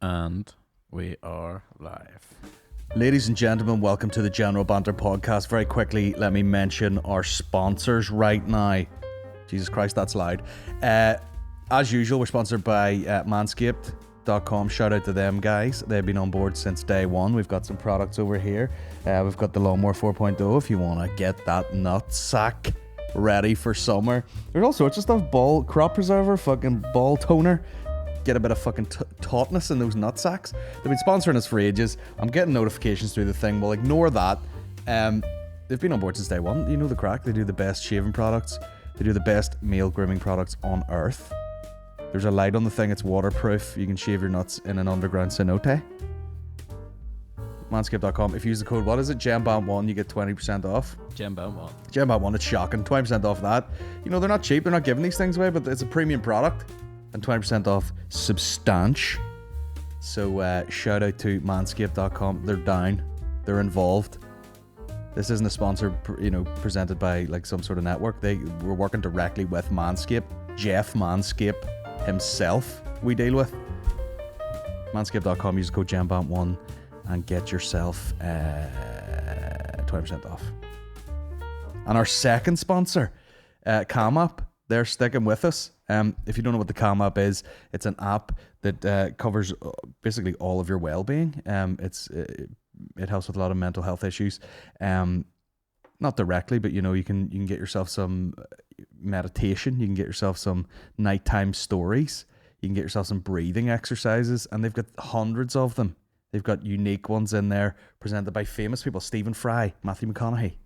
And we are live. Ladies and gentlemen, welcome to the General Banter podcast. Very quickly, let me mention our sponsors right now. Jesus Christ, that's loud. As usual, we're sponsored by Manscaped.com. Shout out to them guys. They've been on board since day one. We've got some products over here. We've got the Lawnmower 4.0 if you want to get that nut sack ready for summer. There's all sorts of stuff. Ball crop preserver, fucking ball toner. Get a bit of fucking tautness in those nut sacks. They've been sponsoring us for ages. I'm getting notifications through the thing. We'll ignore that. They've been on board since day one. You know the crack. They do the best shaving products. They do the best male grooming products on earth. There's a light on the thing. It's waterproof. You can shave your nuts in an underground cenote. Manscaped.com. If you use the code, what is it? GEMBAM1, you get 20% off. GEMBAM1. GEMBAM1, it's shocking. 20% off that. You know, they're not cheap. They're not giving these things away, but it's a premium product. And 20% off substantial. So shout out to manscaped.com. They're down. They're involved. This isn't a sponsor, presented by like some sort of network. We're working directly with Manscaped. Jeff Manscaped himself we deal with. Manscaped.com. Use the code GEMBAM1 and get yourself 20% off. And our second sponsor, CalmApp. They're sticking with us. If you don't know what the Calm app is, it's an app that covers basically all of your well-being. It helps with a lot of mental health issues. Not directly, but you can get yourself some meditation. You can get yourself some nighttime stories. You can get yourself some breathing exercises, and they've got hundreds of them. They've got unique ones in there presented by famous people: Stephen Fry, Matthew McConaughey.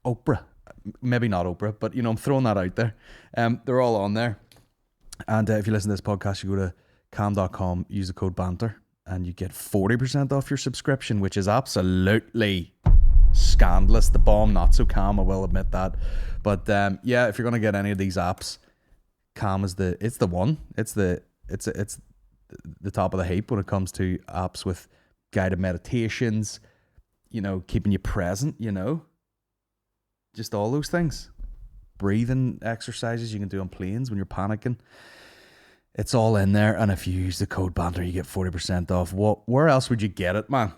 Oprah. Maybe not Oprah, but I'm throwing that out there. They're all on there. And if you listen to this podcast, you go to calm.com, use the code BANTER, and you get 40% off your subscription, which is absolutely scandalous. The bomb, not so calm, I will admit that. But if you're going to get any of these apps, Calm is the one. It's the top of the heap when it comes to apps with guided meditations, keeping you present, just all those things. Breathing exercises you can do on planes when you're panicking. It's all in there. And if you use the code BANTER, you get 40% off. Where else would you get it, man?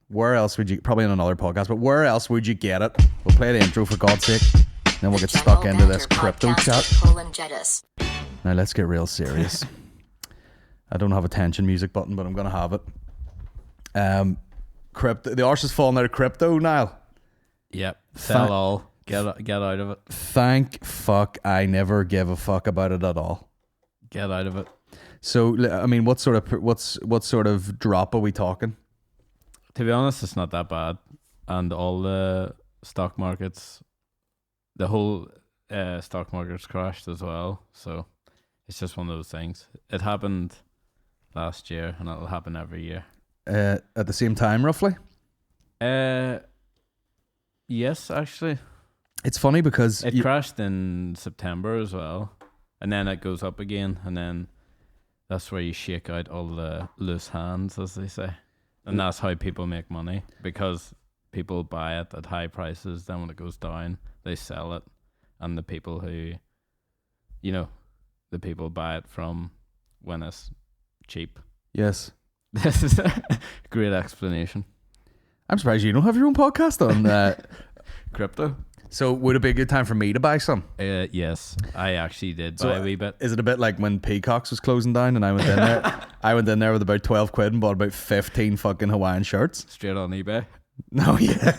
Where else would you... Probably in another podcast, but where else would you get it? We'll play the intro for God's sake. Then we'll get stuck into this crypto chat. Now let's get real serious. I don't have a tension music button, but I'm going to have it. Crypto. The arse is falling out of crypto now. Yep. Sell all. Get out of it. Thank fuck I never give a fuck about it at all. Get out of it. So, I mean, what sort of drop are we talking? To be honest, it's not that bad. And all the stock markets, the whole stock market's crashed as well. So it's just one of those things. It happened last year and it'll happen every year. At the same time, roughly? Yes, actually. It's funny because... It crashed in September as well. And then it goes up again. And then that's where you shake out all the loose hands, as they say. And that's how people make money. Because people buy it at high prices. Then when it goes down, they sell it. And the people who... the people buy it from when it's cheap. Yes. This is a great explanation. I'm surprised you don't have your own podcast on crypto. So would it be a good time for me to buy some? Yes, I actually did buy a wee bit. Is it a bit like when Peacocks was closing down and I went in there? I went in there with about 12 quid and bought about 15 fucking Hawaiian shirts. Straight on eBay. No, yeah.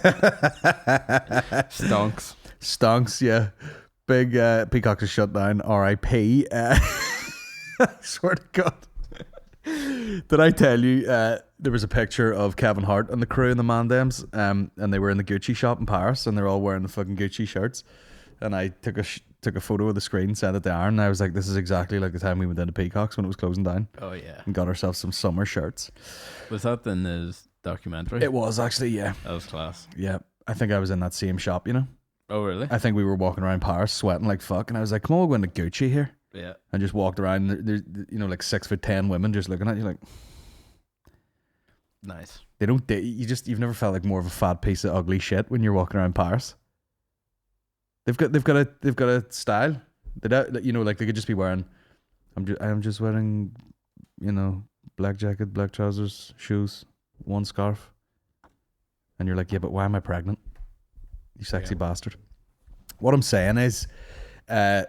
Stonks, yeah. Big Peacocks is shut down. R.I.P. I swear to God. Did I tell you there was a picture of Kevin Hart and the crew in the Mandems, and they were in the Gucci shop in Paris, and they're all wearing the fucking Gucci shirts, and I took a photo of the screen, sent it to Aaron, and I was like, this is exactly like the time we went into Peacocks when it was closing down. Oh yeah. And got ourselves some summer shirts. Was that in his documentary? It was actually, yeah. That was class. Yeah. I think I was in that same shop, Oh really? I think we were walking around Paris sweating like fuck, and I was like, come on, we'll go into Gucci here. Yeah. And just walked around, there's like 6'10" women just looking at you like... Nice. They don't. You've never felt like more of a fat piece of ugly shit when you're walking around Paris. They've got a style. Like they could just be wearing. I'm just wearing black jacket, black trousers, shoes, one scarf. And you're like, yeah, but why am I pregnant? You sexy bastard. What I'm saying is, I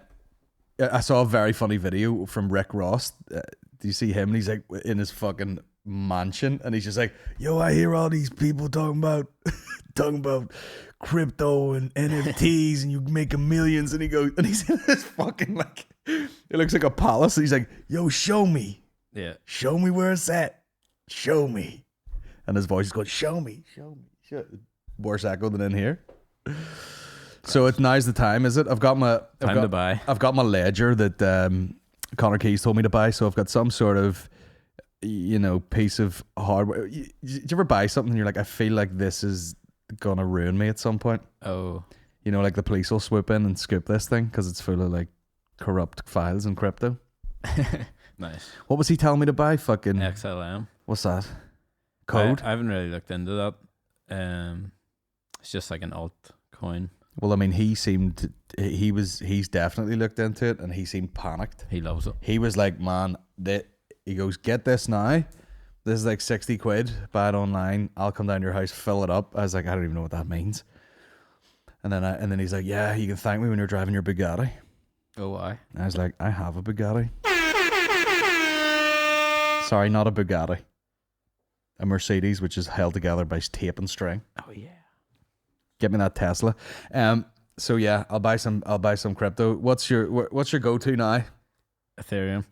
saw a very funny video from Rick Ross. Do you see him? And he's like in his fucking mansion, and he's just like, yo, I hear all these people talking about crypto and NFTs, and you making millions. And he goes, and he's in this fucking like, it looks like a palace. And he's like, yo, show me. Yeah. Show me where it's at. Show me. And his voice is going, show me. Worse echo than in here. So now's the time, is it? I've got my ledger that Connor Keys told me to buy. So I've got some sort of, piece of hardware. Did you ever buy something and you're like, I feel like this is gonna ruin me at some point? Oh. Like the police will swoop in and scoop this thing because it's full of like corrupt files and crypto. Nice. What was he telling me to buy? Fucking XLM. What's that? Code? I haven't really looked into that. It's just like an altcoin. Well, I mean, he's definitely looked into it, and he seemed panicked. He loves it. He was like, man, he goes, get this now. This is like 60 quid. Buy it online. I'll come down to your house, fill it up. I was like, I don't even know what that means. And then he's like, yeah, you can thank me when you're driving your Bugatti. Oh, why? I was like, I have a Bugatti. Sorry, not a Bugatti. A Mercedes, which is held together by tape and string. Oh yeah. Get me that Tesla. So yeah, I'll buy some crypto. What's your go-to now? Ethereum.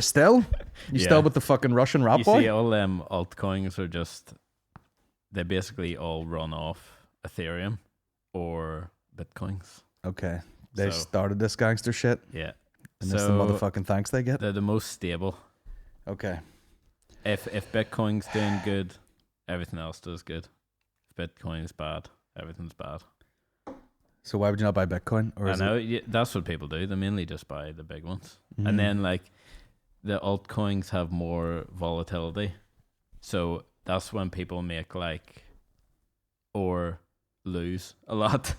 Still? You still with the fucking Russian rap boy? You see, all them altcoins are just, they basically all run off Ethereum or Bitcoins. Okay. They started this gangster shit. Yeah. And this is the motherfucking thanks they get? They're the most stable. Okay. If Bitcoin's doing good, everything else does good. If Bitcoin's bad, everything's bad. So why would you not buy Bitcoin? Or that's what people do. They mainly just buy the big ones. Mm-hmm. And then like the altcoins have more volatility. So that's when people make like or lose a lot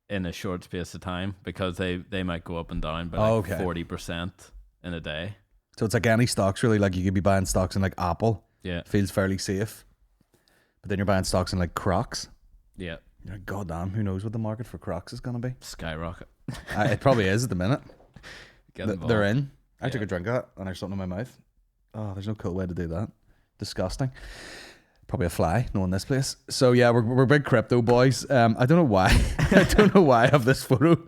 in a short space of time because they might go up and down by 40% in a day. So it's like any stocks really, like you could be buying stocks in like Apple. Yeah. Feels fairly safe. But then you're buying stocks in like Crocs. Yeah. You're like, God damn, who knows what the market for Crocs is going to be? Skyrocket. It probably is at the minute. They're in. I took Yeah. a drink of that and there's something in my mouth. Oh, there's no cool way to do that. Disgusting. Probably a fly, knowing this place. So yeah, we're big crypto boys. I don't know why. I don't know why I have this photo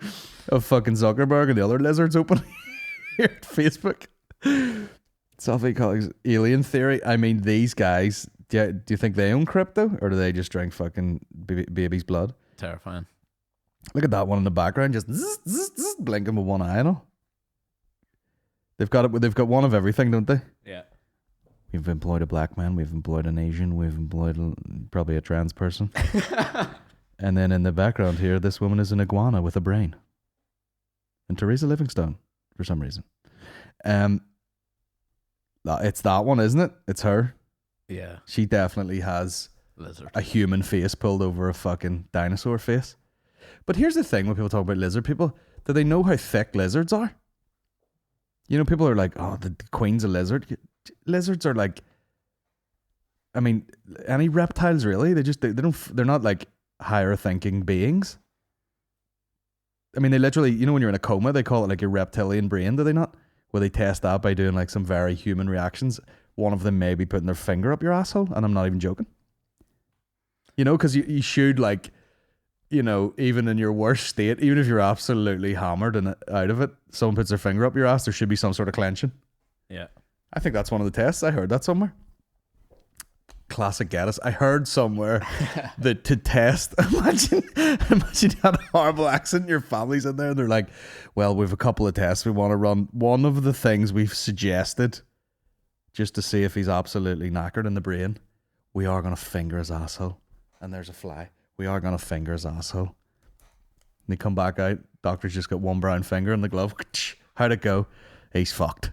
of fucking Zuckerberg and the other lizards open here at Facebook. Selfie colleagues, alien theory. I mean, these guys, do you think they own crypto or do they just drink fucking baby's blood? Terrifying. Look at that one in the background, just zzz, zzz, zzz, blinking with one eye and all. They've got one of everything, don't they? Yeah. We've employed a black man, we've employed an Asian, we've employed probably a trans person. And then in the background here, this woman is an iguana with a brain. And Teresa Livingstone, for some reason. It's that one, isn't it? It's her. Yeah. She definitely has Lizard. a human face pulled over a fucking dinosaur face. But here's the thing when people talk about lizard people, do they know how thick lizards are? People are like, oh, the queen's a lizard. Lizards are like, I mean, any reptiles really? They're not like higher thinking beings. I mean, they literally, when you're in a coma, they call it like your reptilian brain, do they not? Where they test that by doing like some very human reactions. One of them may be putting their finger up your asshole, and I'm not even joking. Because you should like, even in your worst state, even if you're absolutely hammered and out of it, someone puts their finger up your ass, there should be some sort of clenching. Yeah. I think that's one of the tests. I heard that somewhere. Classic Geddes. I heard somewhere that to test, imagine you had a horrible accent, your family's in there, and they're like, well, we've a couple of tests we want to run. One of the things we've suggested, just to see if he's absolutely knackered in the brain, we are going to finger his asshole. And there's a fly. We are going to finger his asshole. And they come back out, doctor's just got one brown finger in the glove. How'd it go? He's fucked.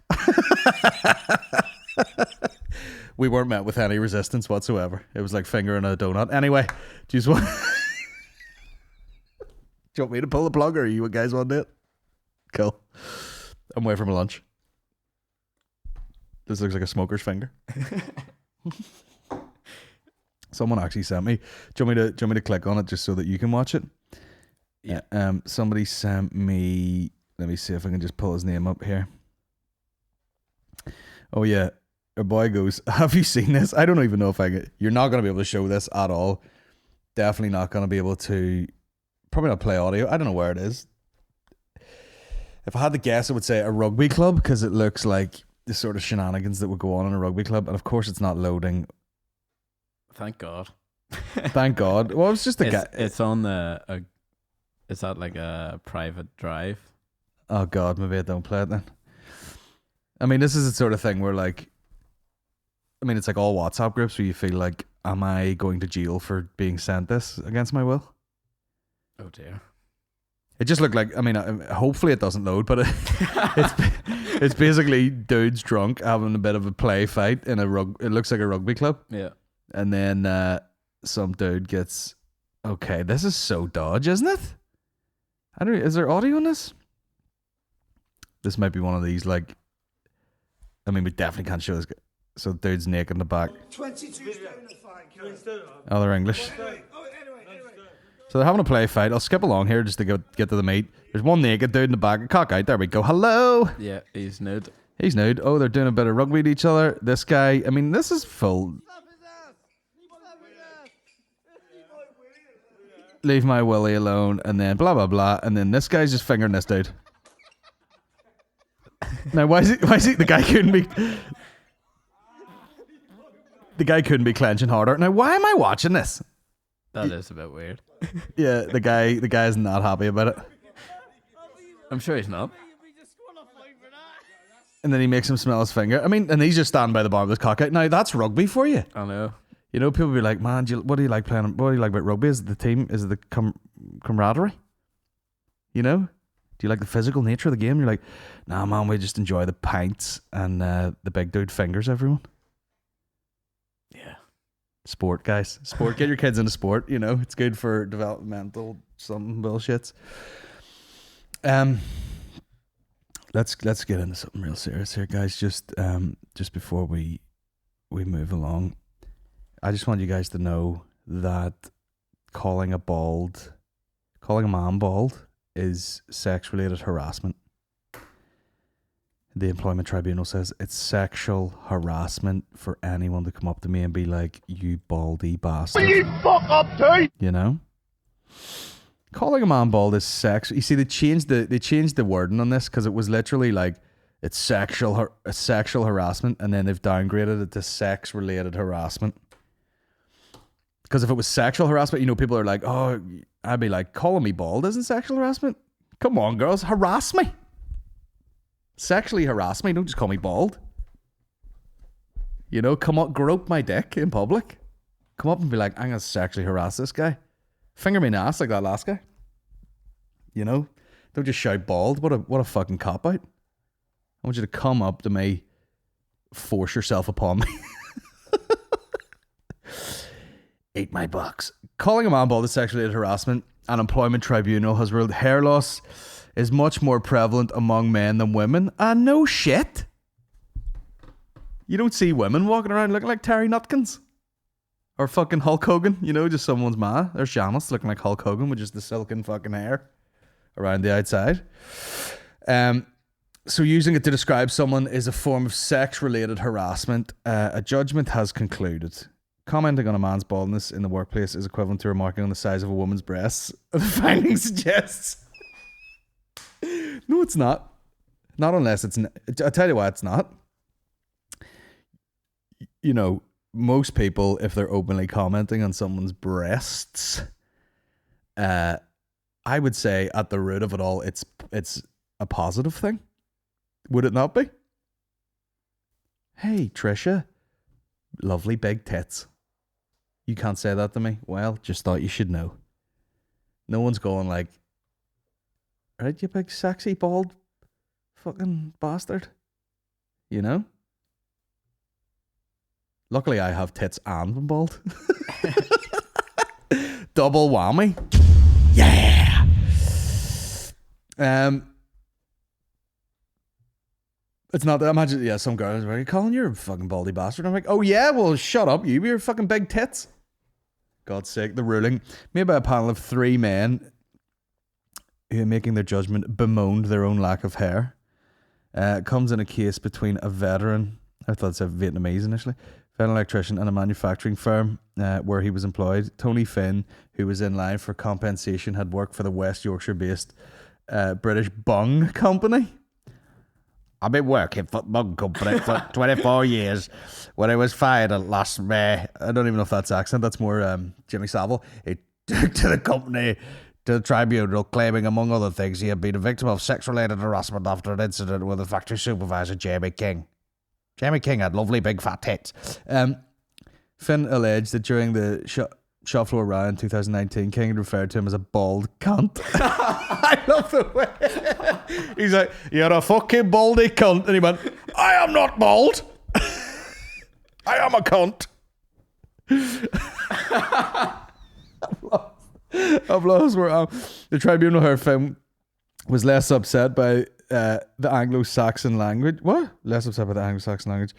We weren't met with any resistance whatsoever. It was like fingering a donut. Anyway, do you want me to pull the plug or you guys want to do it? Cool. I'm away from lunch. This looks like a smoker's finger. Someone actually sent me. Do you want me to click on it just so that you can watch it? Yeah. Somebody sent me. Let me see if I can just pull his name up here. Oh yeah, a boy goes, "Have you seen this?" I don't even know if I get. You're not going to be able to show this at all. Definitely not going to be able to. Probably not play audio. I don't know where it is. If I had to guess, I would say a rugby club because it looks like the sort of shenanigans that would go on in a rugby club, and of course, it's not loading. Thank God. Thank God. Well, it's just a guy. It's on the. Is that like a private drive? Oh God, maybe I don't play it then. I mean, this is the sort of thing where, like, I mean, it's like all WhatsApp groups where you feel like, am I going to jail for being sent this against my will? Oh dear. It just looked like, I mean, hopefully it doesn't load, but it's basically dudes drunk having a bit of a play fight in it looks like a rugby club. Yeah. And then some dude gets, okay, this is so dodge, isn't it? Is there audio on this? This might be one of these, like, I mean, we definitely can't show this guy. So dude's naked in the back. 22 Oh, they're English. So they're having a play fight. I'll skip along here just to get to the meat. There's one naked dude in the back. Cock out. There we go. Hello. Yeah, he's nude. He's nude. Oh, they're doing a bit of rugby to each other. This guy, I mean, this is full. Leave my willy alone. And then blah, blah, blah. And then this guy's just fingering this dude. Now, why is he, the guy couldn't be... The guy couldn't be clenching harder. Now, why am I watching this? That is a bit weird. Yeah, the guy's not happy about it. I'm sure he's not. And then he makes him smell his finger. I mean, and he's just standing by the bar with his cock out. Now, that's rugby for you. I know. You know, people be like, man, what do you like playing? What do you like about rugby? Is it the team? Is it the camaraderie? You know? Do you like the physical nature of the game? You're like, nah, man, we just enjoy the pints and the big dude fingers everyone. Yeah. Sport, guys. Sport. Get your kids into sport. You know, it's good for developmental some bullshits. Let's get into something real serious here, guys. Just before we move along, I just want you guys to know that calling a man bald is sex-related harassment. The Employment Tribunal says it's sexual harassment for anyone to come up to me and be like, "You baldy bastard." Will you fuck up too? You know? Calling a man bald is sex. You see, they changed the wording on this because it was literally like it's sexual harassment, and then they've downgraded it to sex-related harassment. Because if it was sexual harassment, you know, people are like, oh, I'd be like, calling me bald isn't sexual harassment? Come on, girls, harass me. Sexually harass me, don't just call me bald. You know, come up, grope my dick in public. Come up and be like, I'm going to sexually harass this guy. Finger me in the ass like that last guy. You know, don't just shout bald. What a fucking cop out. I want you to come up to me, force yourself upon me. Eat my box. Calling a man bald is sexual harassment. An employment tribunal has ruled hair loss is much more prevalent among men than women. And no shit. You don't see women walking around looking like Terry Nutkins. Or fucking Hulk Hogan. You know, just someone's ma. There's Janice looking like Hulk Hogan with just the silken fucking hair around the outside. So using it to describe someone is a form of sex-related harassment. A judgment has concluded. Commenting on a man's baldness in the workplace is equivalent to remarking on the size of a woman's breasts. The finding suggests. No, it's not. Not unless it's... I'll tell you why it's not. You know, most people, if they're openly commenting on someone's breasts, I would say at the root of it all, it's a positive thing. Would it not be? Hey, Trisha. Lovely big tits. You can't say that to me. Well, just thought you should know. No one's going like, right, you big sexy bald fucking bastard. You know? Luckily I have tits and I'm bald. Double whammy. Yeah. It's not that. Imagine, yeah, some girls are like, Colin, you're a fucking baldy bastard. I'm like, oh yeah, well, shut up, you're fucking big tits. God's sake, the ruling made by a panel of 3 men who, making their judgment, bemoaned their own lack of hair. Comes in a case between a veteran, I thought it said Vietnamese initially, an electrician and a manufacturing firm where he was employed. Tony Finn, who was in line for compensation, had worked for the West Yorkshire-based British Bung Company. I've been working for the Bung Company for 24 years. When I was fired last May, I don't even know if that's accent, that's more Jimmy Savile. He took to the company to the tribunal, claiming, among other things, he had been a victim of sex-related harassment after an incident with the factory supervisor, Jamie King. Jamie King had lovely big fat tits. Finn alleged that during the shop floor row in 2019, King had referred to him as a bald cunt. I love the way he's like, you're a fucking baldy cunt. And he went, I am not bald. I am a cunt. I've lost where I am. The tribunal heard Finn was less upset by the Anglo-Saxon language. What? Less upset by the Anglo-Saxon language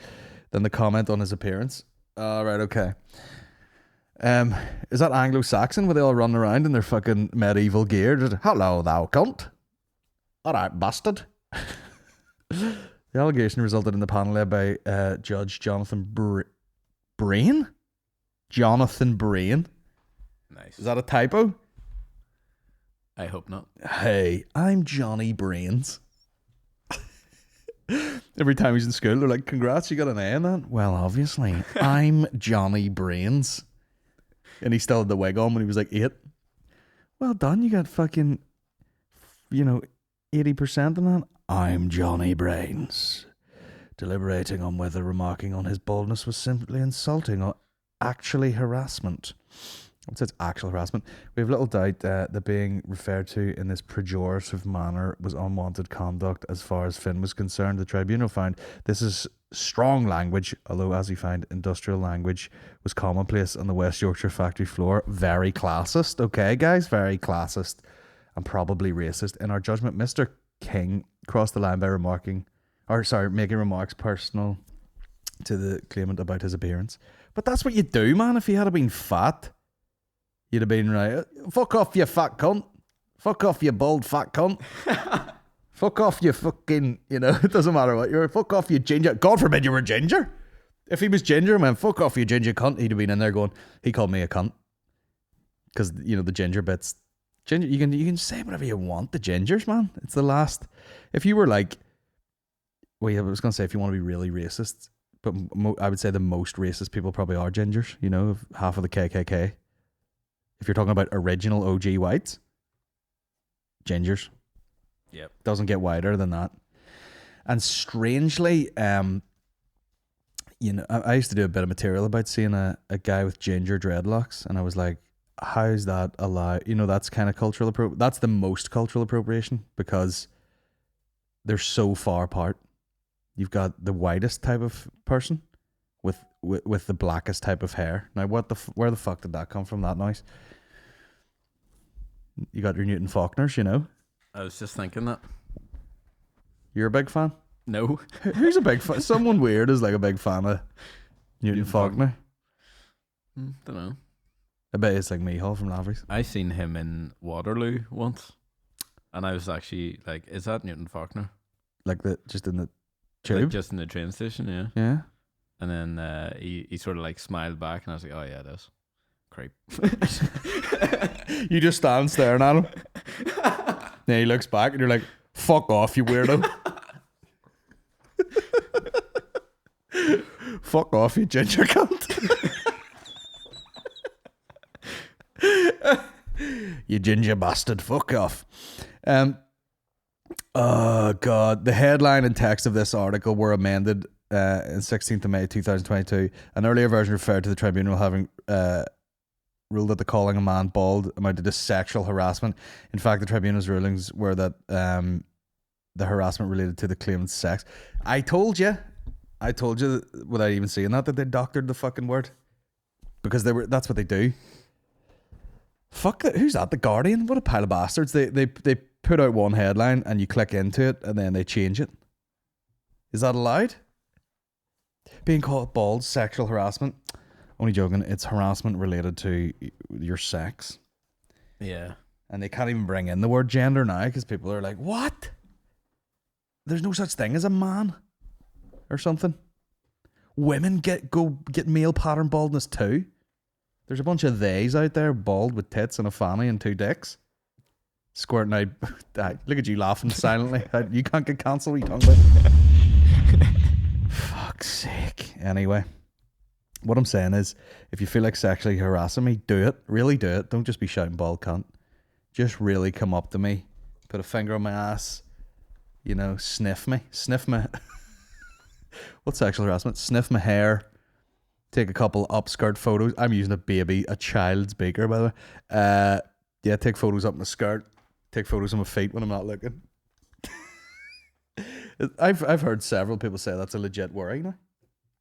than the comment on his appearance. All right, okay. Is that Anglo-Saxon where they all run around in their fucking medieval gear? Just, hello, thou cunt. All right, bastard. The allegation resulted in the panel led by Judge Jonathan Brain? Jonathan Brain. Nice. Is that a typo? I hope not. Hey, I'm Johnny Brains. Every time he's in school, they're like, congrats, you got an A in that. Well, obviously, I'm Johnny Brains. And he still had the wig on when he was like 8. Well done, you got fucking, 80% in that. I'm Johnny Brains. Deliberating on whether remarking on his baldness was simply insulting or actually harassment. It says actual harassment. We have little doubt that being referred to in this pejorative manner was unwanted conduct as far as Finn was concerned. The tribunal found this is strong language, although as we find, industrial language was commonplace on the West Yorkshire factory floor. Very classist, okay guys? Very classist and probably racist. In our judgment, Mr. King crossed the line by making remarks personal to the claimant about his appearance. But that's what you do, man. If he had been fat, you'd have been right. Fuck off, you fat cunt. Fuck off, you bald fat cunt. Fuck off, you fucking, it doesn't matter what you're. Fuck off, you ginger. God forbid you were ginger. If he was ginger and went, fuck off, you ginger cunt, he'd have been in there going, he called me a cunt. Because, the ginger bits. Ginger, you can say whatever you want, the gingers, man. It's the last. If you were like, well, I was going to say if you want to be really racist, but I would say the most racist people probably are gingers, half of the KKK. If you're talking about original OG whites, gingers. Yep. Doesn't get wider than that. And strangely, I used to do a bit of material about seeing a guy with ginger dreadlocks, and I was like, how's that allowed? That's kind of cultural that's the most cultural appropriation because they're so far apart. You've got the whitest type of person with the blackest type of hair. Now, where the fuck did that come from, that noise? You got your Newtonfaulkners, I was just thinking that. You're a big fan? No. Who's a big fan? Someone weird is like a big fan of Newtonfaulkner. Don't know. I bet it's like Mihal from Lavery's. I seen him in Waterloo once, and I was actually like, is that Newtonfaulkner? Like just in the tube? Like just in the train station, yeah. Yeah. And then he sort of like smiled back, and I was like, oh yeah, it is. Creep. You just stand staring at him. Then he looks back and you're like, fuck off, you weirdo. Fuck off, you ginger cunt. You ginger bastard, fuck off. Oh God, the headline and text of this article were amended in 16th of May 2022. An earlier version referred to the tribunal having ruled that the calling a man bald amounted to sexual harassment. In fact, the tribunal's rulings were that the harassment related to the claimant's sex. I told you without even seeing that they doctored the fucking word because that's what they do. Fuck that. Who's that? The Guardian? What a pile of bastards. They put out one headline and you click into it and then they change it. Is that allowed? Being called bald, sexual harassment. Only joking. It's harassment related to your sex. Yeah. And they can't even bring in the word gender now because people are like, what? There's no such thing as a man or something. Women get male pattern baldness too. There's a bunch of theys out there bald with tits and a fanny and 2 dicks. Squirting out. Look at you laughing silently. You can't get cancelled. What are you talking about? Fuck's sake. Anyway, what I'm saying is, if you feel like sexually harassing me, do it. Really do it. Don't just be shouting bald cunt. Just really come up to me, put a finger on my ass, you know, sniff me. Sniff my... What's sexual harassment? Sniff my hair. Take a couple upskirt photos. I'm using a child's beaker, by the way. Yeah, take photos up my skirt. Take photos of my feet when I'm not looking. I've heard several people say that's a legit worry now.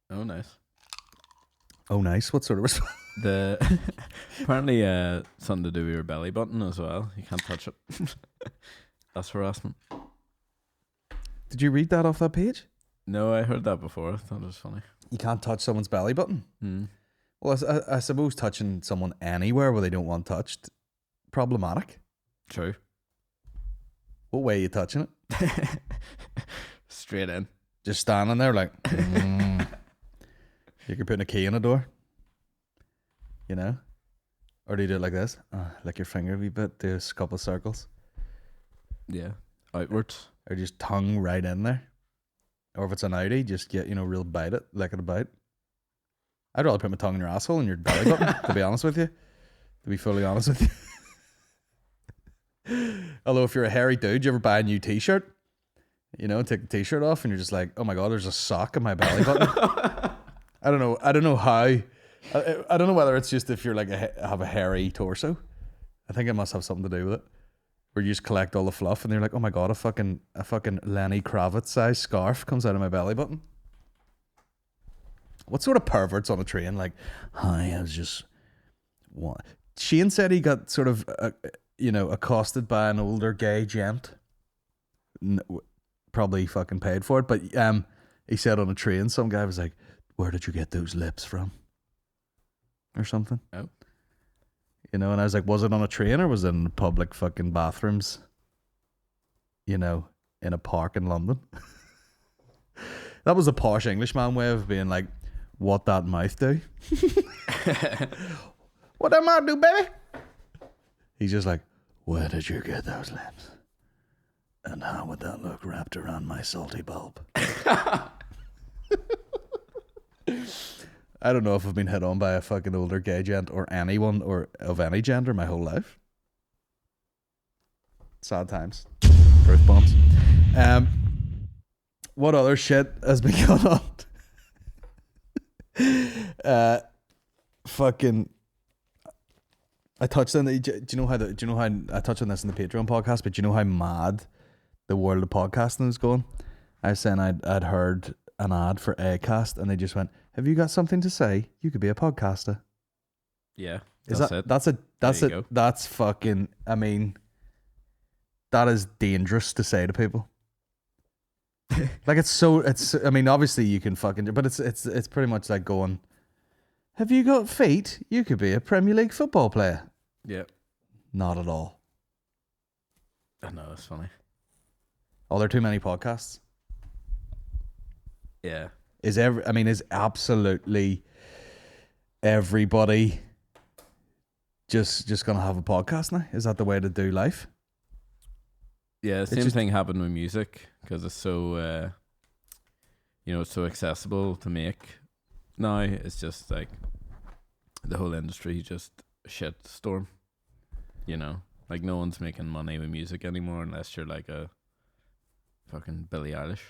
Oh, nice. Oh, nice. What sort of response? Apparently something to do with your belly button as well. You can't touch it. That's harassment. Did you read that off that page? No, I heard that before. I thought it was funny. You can't touch someone's belly button? Well, I suppose touching someone anywhere where they don't want touched, problematic. True. What way are you touching it? Straight in. Just standing there like, You're putting a key in a door. You know? Or do you do it like this? Lick your finger a wee bit, do a couple of circles. Yeah. Outwards. Or just tongue right in there. Or if it's an outie, just get, real bite it, lick it about. I'd rather put my tongue in your asshole and your belly button, to be honest with you. To be fully honest with you. Although if you're a hairy dude, you ever buy a new t-shirt? Take the t-shirt off and you're just like, oh my God, there's a sock in my belly button. I don't know how. I don't know whether it's just if you're like have a hairy torso. I think it must have something to do with it. Where you just collect all the fluff and you're like, oh my God, a fucking Lenny Kravitz size scarf comes out of my belly button. What sort of perverts on a train? Like, hi, I was just... What? Shane said he got sort of, accosted by an older gay gent. Probably fucking paid for it. But he said on a train, some guy was like, where did you get those lips from? Or something. Oh. And I was like, was it on a train or was it in public fucking bathrooms? In a park in London? That was a posh Englishman way of being like, what that mouth do? What that mouth do, baby? He's just like, where did you get those lips? And how would that look wrapped around my salty bulb? I don't know if I've been hit on by a fucking older gay gent or anyone or of any gender my whole life. Sad times. Truth bombs. What other shit has been going on? Fucking. I touched on the. Do you know how I touched on this in the Patreon podcast? But do you know how mad the world of podcasting is going? I was saying I'd heard an ad for Acast and they just went, have you got something to say? You could be a podcaster. Yeah. That's fucking, I mean, that is dangerous to say to people. Like I mean, obviously you can fucking, but it's pretty much like going, have you got feet? You could be a Premier League football player. Yeah. Not at all. I know, it's funny. Are there too many podcasts? Yeah. Is absolutely everybody just gonna have a podcast now? Is that the way to do life? Yeah, same thing happened with music because it's so, it's so accessible to make now. It's just like the whole industry just a shit storm. Like no one's making money with music anymore unless you're like a fucking Billie Eilish.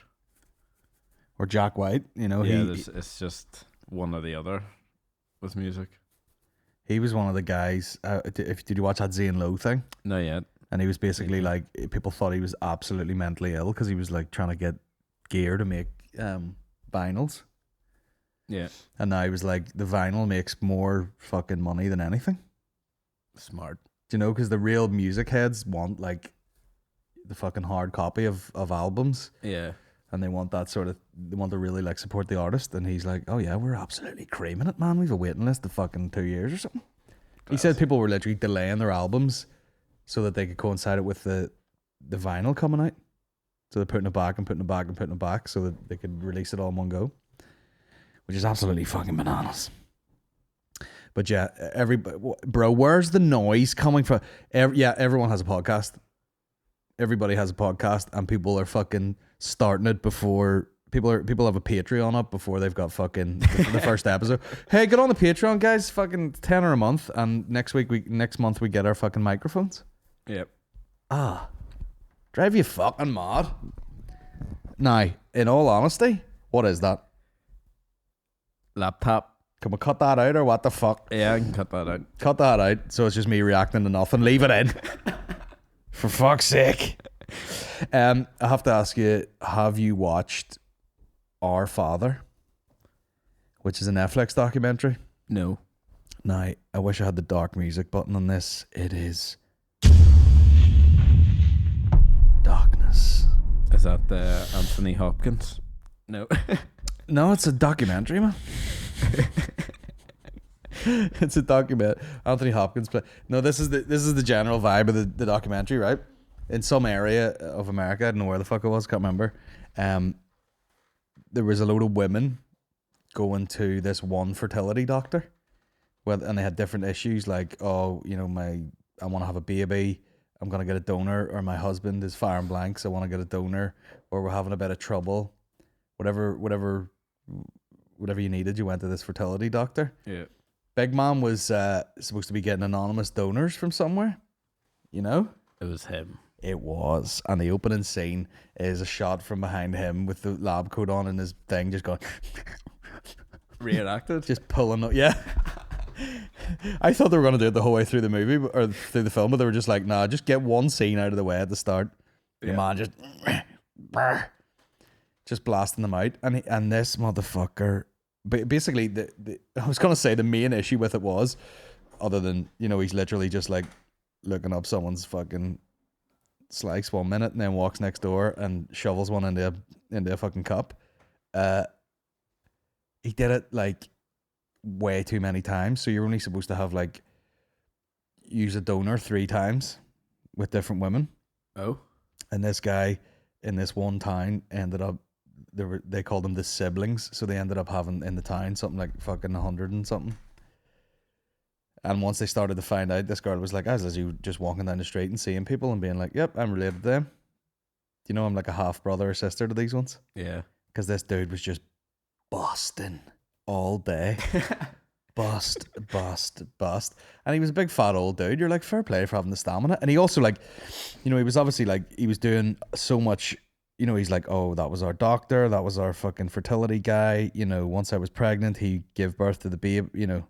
Or Jack White, it's just one or the other with music. He was one of the guys. Did you watch that Zane Lowe thing? Not yet. And he was basically like, people thought he was absolutely mentally ill because he was like trying to get gear to make vinyls. Yeah. And now he was like, the vinyl makes more fucking money than anything. Smart. Do you know? Because the real music heads want like the fucking hard copy of albums. Yeah. and they want to really like support the artist, and he's like, oh yeah, we're absolutely creaming it, man. We've a waiting list of fucking 2 years or something. He said people were literally delaying their albums so that they could coincide it with the vinyl coming out. So they're putting it back and putting it back and putting it back so that they could release it all in one go, which is absolutely fucking bananas. But yeah, bro, where's the noise coming from? Everyone has a podcast. Everybody has a podcast, and people are fucking starting it before people have a Patreon up before they've got fucking the first episode. Hey, get on the Patreon, guys. Fucking $10 a month, and next month we get our fucking microphones. Yep. Drive you fucking mad. Now, in all honesty, what is that? Laptop. Can we cut that out or what the fuck? Yeah, I can cut that out. Cut that out, so it's just me reacting to nothing. Leave it in. For fuck's sake. I have to ask you, have you watched Our Father? Which is a Netflix documentary? No. Now, I wish I had the dark music button on this. It is darkness. Is that Anthony Hopkins? No. No, it's a documentary, man. It's a document. Anthony Hopkins play. No, this is the general vibe of the documentary, right? In some area of America, I don't know where the fuck it was, can't remember. There was a load of women going to this one fertility doctor, and they had different issues like, oh, you know, I want to have a baby, I'm gonna get a donor, or my husband is firing blanks, I want to get a donor, or we're having a bit of trouble, whatever you needed, you went to this fertility doctor. Yeah. Big man was supposed to be getting anonymous donors from somewhere, you know? It was him. It was. And the opening scene is a shot from behind him with the lab coat on and his thing just going... Reenacted? Just pulling up. Yeah. I thought they were going to do it the whole way through the movie, or through the film, but they were just like, nah, just get one scene out of the way at the start. The man just blasting them out. And this motherfucker... Basically, I was going to say the main issue with it was, other than, you know, he's literally just like looking up someone's fucking slice 1 minute and then walks next door and shovels one into a fucking cup. He did it like way too many times. So you're only supposed to have like use a donor 3 times with different women. Oh. And this guy in this one town ended up, they called them the siblings, so they ended up having in the town something like fucking 100 and something. And once they started to find out, this girl was like, as you just walking down the street and seeing people and being like, yep, I'm related to them. You know, I'm like a half brother or sister to these ones. Yeah. Because this dude was just busting all day. Bust. And he was a big fat old dude. You're like, fair play for having the stamina. And he also, like, you know, he was obviously like, he was doing so much. You know, he's like, oh, that was our doctor. That was our fucking fertility guy. You know, once I was pregnant, he gave birth to the baby, you know,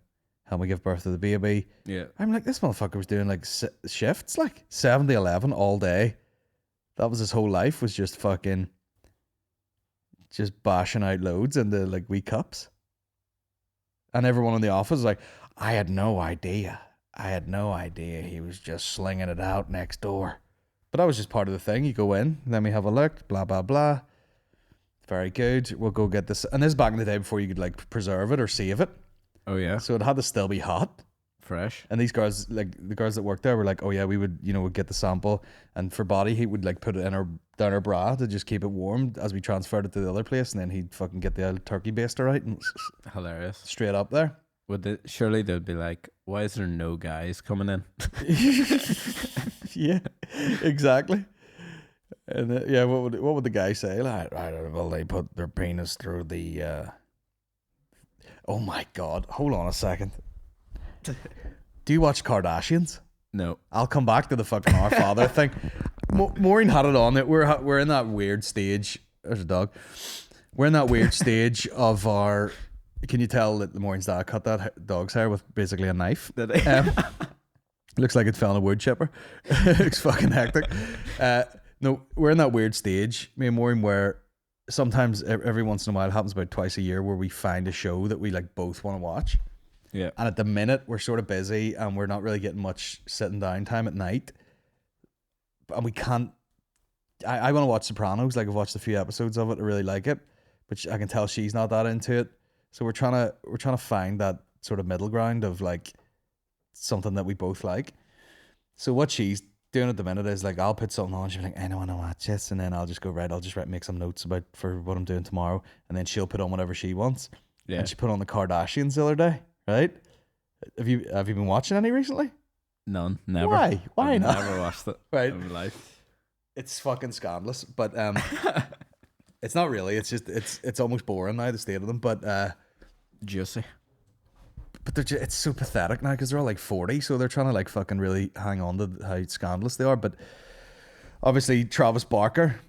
helped me give birth to the baby. Yeah. I'm like, this motherfucker was doing like shifts, like 7 to 11 all day. That was his whole life, was just fucking, just bashing out loads into like wee cups. And everyone in the office was like, I had no idea he was just slinging it out next door. But that was just part of the thing. You go in, then we have a look, blah, blah, blah. Very good. We'll go get this. And this is back in the day before you could like preserve it or save it. Oh, yeah. So it had to still be hot. Fresh. And these girls, like the girls that worked there were like, oh yeah, we would, you know, would get the sample. And for body, he would like put it in down her bra to just keep it warm as we transferred it to the other place. And then he'd fucking get the old turkey baster out and hilarious. Straight up there. Surely they'd be like, why is there no guys coming in? Yeah, exactly. And yeah, what would the guy say? Like, I don't know. Well, they put their penis through the. Oh my God! Hold on a second. Do you watch Kardashians? No. I'll come back to the fucking Our Father thing. Maureen had it on. That we're in that weird stage. There's a dog. We're in that weird stage of our. Can you tell that Maureen's dad cut that dog's hair with basically a knife? Did he? Looks like it fell in a wood chipper. It's fucking hectic. No, we're in that weird stage, me and Maureen, where sometimes every once in a while, it happens about twice a year, where we find a show that we like both want to watch. Yeah. And at the minute, we're sort of busy and we're not really getting much sitting down time at night. And we can't I want to watch Sopranos. Like I've watched a few episodes of it. I really like it, but I can tell she's not that into it. So we're trying to find that sort of middle ground of like something that we both like. So what she's doing at the minute is like I'll put something on. She'll be like, I don't want to watch this, and then I'll just go right. I'll just make some notes for what I'm doing tomorrow, and then she'll put on whatever she wants. Yeah. And she put on the Kardashians the other day, right? Have you been watching any recently? None. Never. Why? Why I've not? Never watched it. Right. In my life. It's fucking scandalous, but it's not really. It's just it's almost boring now, the state of them. But Juicy. but it's so pathetic now because they're all like 40, so they're trying to like fucking really hang on to how scandalous they are. But obviously Travis Barker,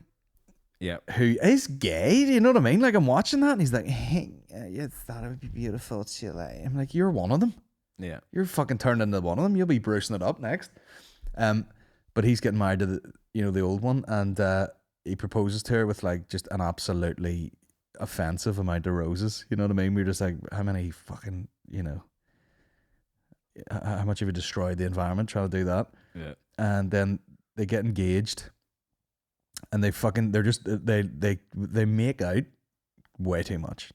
Yeah. who is gay, do you know what I mean? Like I'm watching that and he's like, hey, you thought it would be beautiful to like. I'm like, you're one of them. Yeah. You're fucking turned into one of them. You'll be bruising it up next. But he's getting married to the old one, and he proposes to her with like just an absolutely offensive amount of roses. You know what I mean? We're just like, how many fucking, how much have you destroyed the environment trying to do that? Yeah. And then they get engaged, and they make out way too much.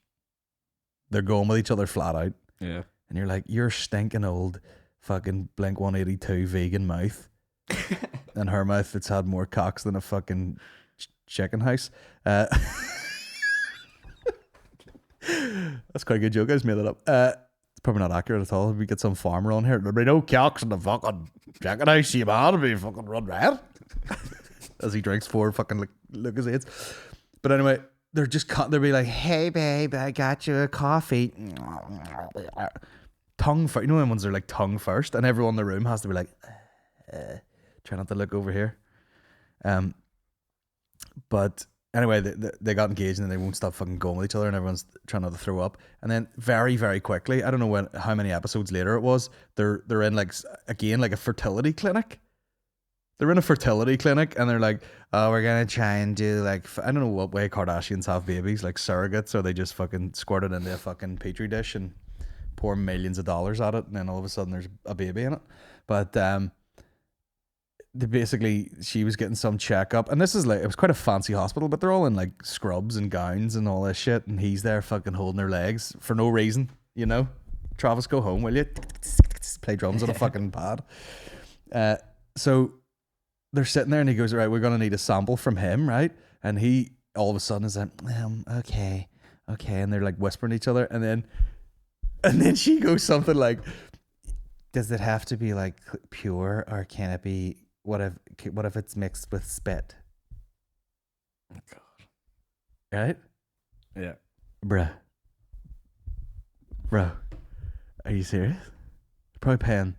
They're going with each other flat out. Yeah. And you're like, you're stinking old fucking Blink 182 vegan mouth. And her mouth that's had more cocks than a fucking chicken house. That's quite a good joke. I just made that up. It's probably not accurate at all. If we get some farmer on here, there'll be no cocks in the fucking chicken house. You man, it'll be fucking run red. As he drinks 4 fucking Lucozades. But anyway, they'll be like, hey babe, I got you a coffee. Tongue first. You know when ones are like tongue first, and everyone in the room has to be like, try not to look over here. But anyway, they got engaged and they won't stop fucking going with each other, and everyone's trying not to throw up. And then very, very quickly, I don't know how many episodes later it was, they're in like a fertility clinic. They're in a fertility clinic and they're like, oh, we're gonna try and do like, I don't know what way Kardashians have babies, like surrogates, or they just fucking squirt it into a fucking petri dish and pour millions of dollars at it, and then all of a sudden there's a baby in it. But she was getting some checkup, and this is like, it was quite a fancy hospital, but they're all in like scrubs and gowns and all this shit, and he's there fucking holding her legs for no reason, Travis, go home, will you? Play drums on a fucking pad. So they're sitting there and he goes, right, we're gonna need a sample from him, right? And he all of a sudden is like, okay, and they're like whispering to each other, and then she goes something like, does it have to be like pure, or can it be, what if it's mixed with spit? Oh God. Right? Yeah. Bruh, are you serious? You're probably paying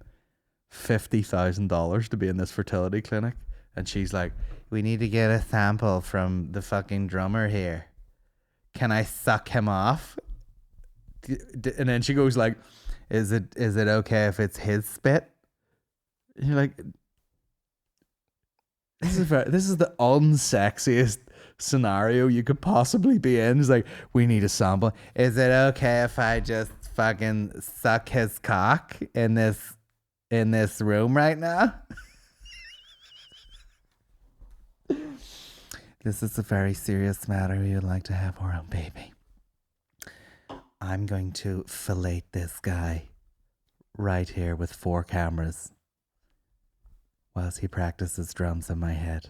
$50,000 to be in this fertility clinic, and she's like, we need to get a sample from the fucking drummer here. Can I suck him off? And then she goes like, is it okay if it's his spit? And you're like, this is the unsexiest scenario you could possibly be in. It's like, we need a sample. Is it okay if I just fucking suck his cock in this room right now? This is a very serious matter. You'd like to have our own baby. I'm going to fillet this guy right here with 4 cameras whilst he practices drums in my head.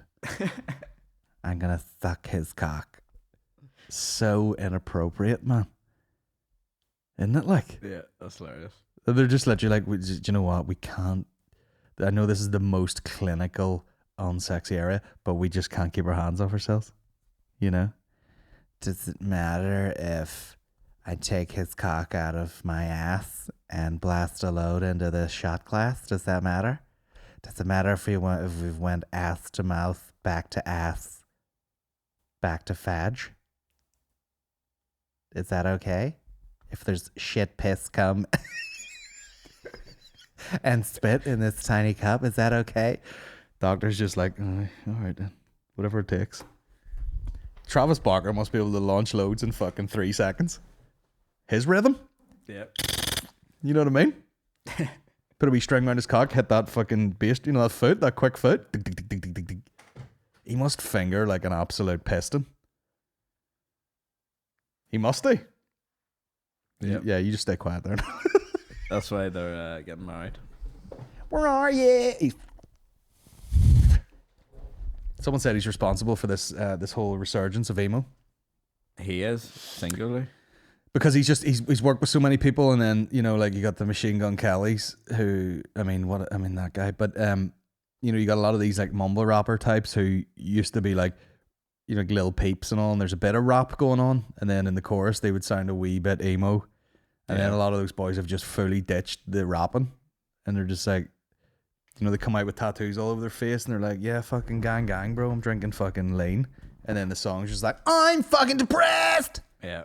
I'm going to suck his cock. So inappropriate, man. Isn't it like? Yeah, that's hilarious. They're just literally like, do you know what? We can't. I know this is the most clinical, unsexy area, but we just can't keep our hands off ourselves. Does it matter if I take his cock out of my ass and blast a load into the shot glass? Does that matter? Does it matter if we went ass to mouth, back to ass, back to fadge? Is that okay? If there's shit, piss, cum, and spit in this tiny cup, is that okay? Doctor's just like, all right then, whatever it takes. Travis Barker must be able to launch loads in fucking 3 seconds. His rhythm? Yeah. You know what I mean? Put a wee string around his cock, hit that fucking bass, that foot, that quick foot. He must finger like an absolute piston. He must do. Yep. Yeah, you just stay quiet there. That's why they're getting married. Where are you? Someone said he's responsible for this this whole resurgence of emo. He is, singularly. Because he's worked with so many people, and then, you know, like you got the Machine Gun Kellys, who that guy. But you know, you got a lot of these like mumble rapper types who used to be like, you know, like Lil Peeps and all, and there's a bit of rap going on, and then in the chorus they would sound a wee bit emo, and then a lot of those boys have just fully ditched the rapping, and they're just like, you know, they come out with tattoos all over their face, and they're like, yeah, fucking gang, bro, I'm drinking fucking lean, and then the song's just like, I'm fucking depressed. Yeah.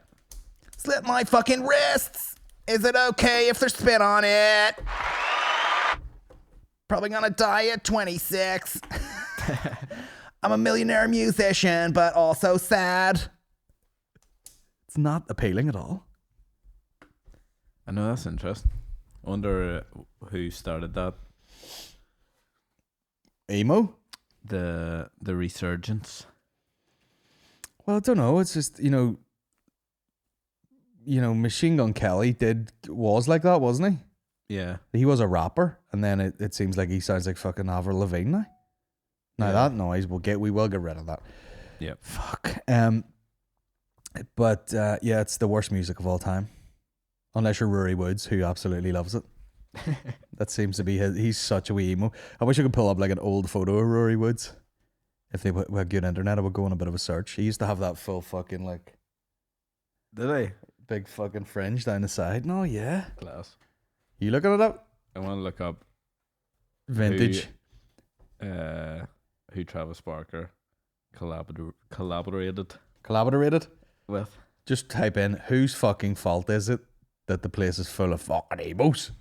Slit my fucking wrists. Is it okay if there's spit on it? Probably gonna die at 26. I'm a millionaire musician, but also sad. It's not appealing at all. I know, that's interesting. I wonder who started that. Emo? The resurgence. Well, I don't know. It's just, you know, Machine Gun Kelly was like that, wasn't he? Yeah. He was a rapper, and then it seems like he sounds like fucking Avril Lavigne now. Now that noise we will get rid of that. Yep. Fuck. But yeah, it's the worst music of all time. Unless you're Rory Woods, who absolutely loves it. That seems to be he's such a wee emo. I wish I could pull up like an old photo of Rory Woods. If they had good internet, I would go on a bit of a search. He used to have that full fucking like... Did I? Big fucking fringe down the side. No, yeah. Class. You looking it up? I want to look up vintage. Who Travis Barker collaborated with. Just type in, whose fucking fault is it that the place is full of fucking emos?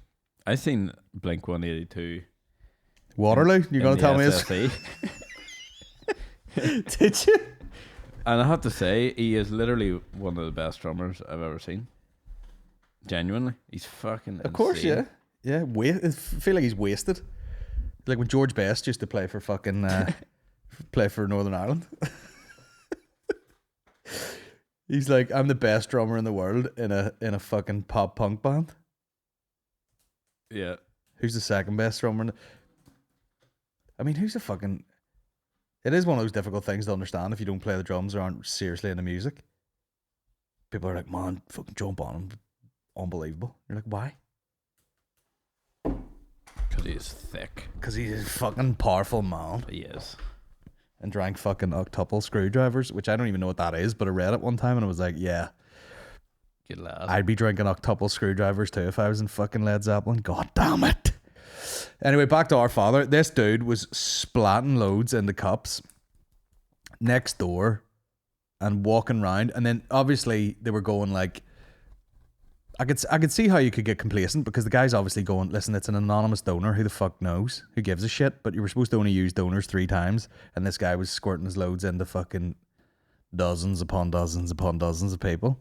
I seen Blink 182. Waterloo? You're going to tell me it's... Did you? And I have to say, he is literally one of the best drummers I've ever seen. Genuinely. He's fucking insane. Of course, yeah. Yeah, I feel like he's wasted. Like when George Best used to play for fucking... play for Northern Ireland. He's like, I'm the best drummer in the world in a fucking pop punk band. Yeah. Who's the second best drummer? I mean, who's the fucking... It is one of those difficult things to understand if you don't play the drums or aren't seriously into music. People are like, man, fucking jump on him. Unbelievable. You're like, why? Because he's thick. Because he's a fucking powerful man. He is. And drank fucking octuple screwdrivers, which I don't even know what that is, but I read it one time and I was like, yeah. Good lad. I'd be drinking octuple screwdrivers too if I was in fucking Led Zeppelin. God damn it. Anyway, back to our father. This dude was splatting loads into cups next door and walking around. And then obviously they were going like, I could see how you could get complacent because the guy's obviously going, listen, it's an anonymous donor. Who the fuck knows? Who gives a shit? But you were supposed to only use donors 3 times. And this guy was squirting his loads into fucking dozens upon dozens upon dozens of people.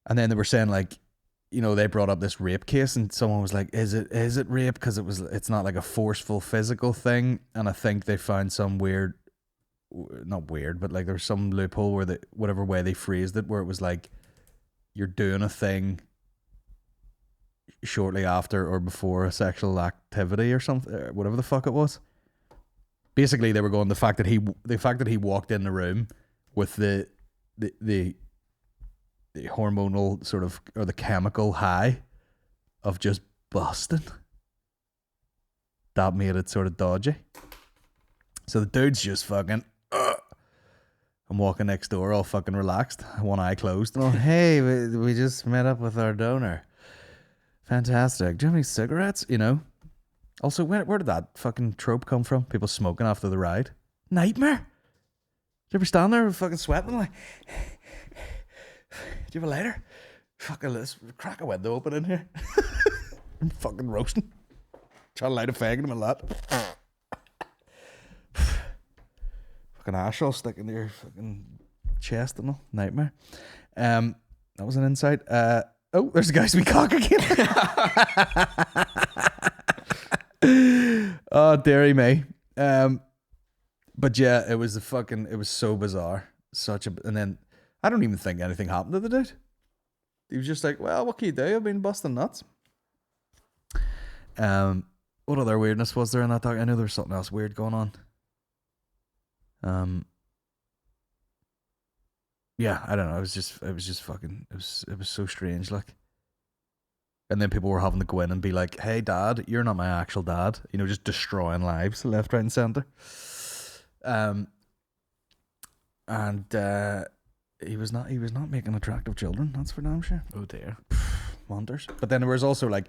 And then they were saying like, you know, they brought up this rape case and someone was like, is it rape? Because it's not like a forceful physical thing. And I think they found some not weird, but like there was some loophole where whatever way they phrased it, where it was like, you're doing a thing shortly after or before a sexual activity or something, whatever the fuck it was. Basically, they were going, the fact that he walked in the room with the hormonal sort of, or the chemical high of just busting, that made it sort of dodgy. So the dude's just fucking, I'm walking next door all fucking relaxed, one eye closed, and all, hey, we just met up with our donor. Fantastic. Do you have any cigarettes? You know? Also, where did that fucking trope come from? People smoking after the ride? Nightmare. Did you ever stand there fucking sweating like, do you have a lighter? Fucking let's crack a window open in here. I'm fucking roasting. Trying to light a fag in my lap. Fucking ash all sticking to your fucking chest and all. Nightmare. That was an insight. Oh, there's a guy's wee cock again. Oh, dearie me. But yeah, it was so bizarre. And then I don't even think anything happened to the dude. He was just like, well, what can you do? I've been busting nuts. What other weirdness was there in that doc? I know there was something else weird going on. Yeah, I don't know. It was just fucking. It was so strange, like. And then people were having to go in and be like, "Hey, Dad, you're not my actual dad." You know, just destroying lives left, right, and center. And he was not making attractive children. That's for damn sure. Oh dear. Wonders. But then there was also like,